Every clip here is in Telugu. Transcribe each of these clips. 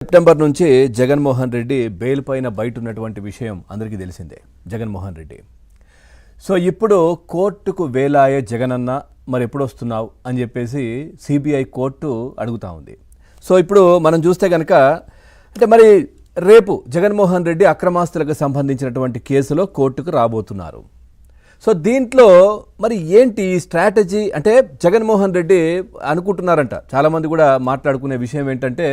సెప్టెంబర్ నుంచి జగన్మోహన్ రెడ్డి బెయిల్ పైన బయట ఉన్నటువంటి విషయం అందరికీ తెలిసిందే. జగన్మోహన్ రెడ్డి సో ఇప్పుడు కోర్టుకు వేలాయే జగనన్న మరి ఎప్పుడు వస్తున్నావు అని చెప్పేసి సిబిఐ కోర్టు అడుగుతా ఉంది. సో ఇప్పుడు మనం చూస్తే కనుక అంటే మరి రేపు జగన్మోహన్ రెడ్డి అక్రమాస్తులకు సంబంధించినటువంటి కేసులో కోర్టుకు రాబోతున్నారు. సో దీంట్లో మరి ఏంటి స్ట్రాటజీ అంటే జగన్మోహన్ రెడ్డి అనుకుంటున్నారంట. చాలామంది కూడా మాట్లాడుకునే విషయం ఏంటంటే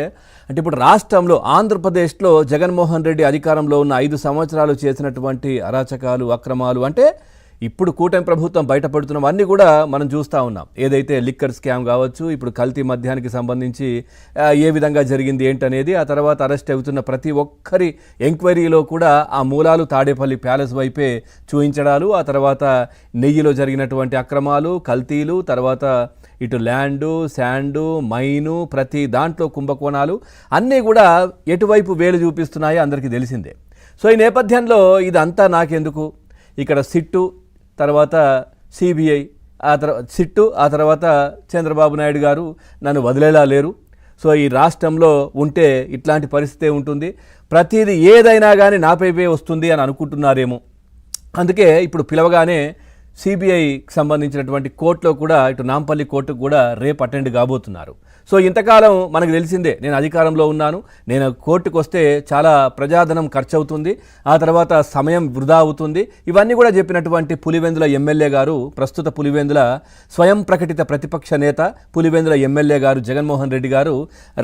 అంటే ఇప్పుడు రాష్ట్రంలో ఆంధ్రప్రదేశ్లో జగన్మోహన్ రెడ్డి అధికారంలో ఉన్న 5 సంవత్సరాలు చేసినటువంటి అరాచకాలు అక్రమాలు అంటే ఇప్పుడు కూటమి ప్రభుత్వం బయటపడుతున్నవన్నీ కూడా మనం చూస్తూ ఉన్నాం. ఏదైతే లిక్కర్ స్కామ్ కావచ్చు, ఇప్పుడు కల్తీ మద్యానికి సంబంధించి ఏ విధంగా జరిగింది ఏంటనేది, ఆ తర్వాత అరెస్ట్ అవుతున్న ప్రతి ఒక్కరి ఎంక్వైరీలో కూడా ఆ మూలాలు తాడేపల్లి ప్యాలెస్ వైపే చూపించడాలు, ఆ తర్వాత నెయ్యిలో జరిగినటువంటి అక్రమాలు కల్తీలు, తర్వాత ఇటు ల్యాండు శాండు మైను ప్రతి దాంట్లో కుంభకోణాలు అన్నీ కూడా ఎటువైపు వేలు చూపిస్తున్నాయో అందరికీ తెలిసిందే. సో ఈ నేపథ్యంలో ఇదంతా నాకెందుకు, ఇక్కడ సిట్టు తర్వాత సిబిఐ సిట్టు ఆ తర్వాత చంద్రబాబు నాయుడు గారు నన్ను వదిలేలా లేరు. సో ఈ రాష్ట్రంలో ఉంటే ఇట్లాంటి పరిస్థితే ఉంటుంది, ప్రతిదీ ఏదైనా కానీ నాపైపే వస్తుంది అని అనుకుంటున్నారేమో. అందుకే ఇప్పుడు పిలవగానే సిబిఐకి సంబంధించినటువంటి కోర్టులో కూడా ఇటు నాంపల్లి కోర్టుకు కూడా రేపు అటెండ్ కాబోతున్నారు. సో ఇంతకాలం మనకు తెలిసిందే, నేను అధికారంలో ఉన్నాను, నేను కోర్టుకు వస్తే చాలా ప్రజాధనం ఖర్చు అవుతుంది, ఆ తర్వాత సమయం వృధా అవుతుంది, ఇవన్నీ కూడా చెప్పినటువంటి పులివెందుల ఎమ్మెల్యే గారు, ప్రస్తుత పులివెందుల స్వయం ప్రకటిత ప్రతిపక్ష నేత పులివెందుల ఎమ్మెల్యే గారు జగన్మోహన్ రెడ్డి గారు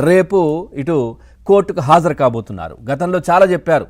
రేపు ఇటు కోర్టుకు హాజరు కాబోతున్నారు. గతంలో చాలా చెప్పారు.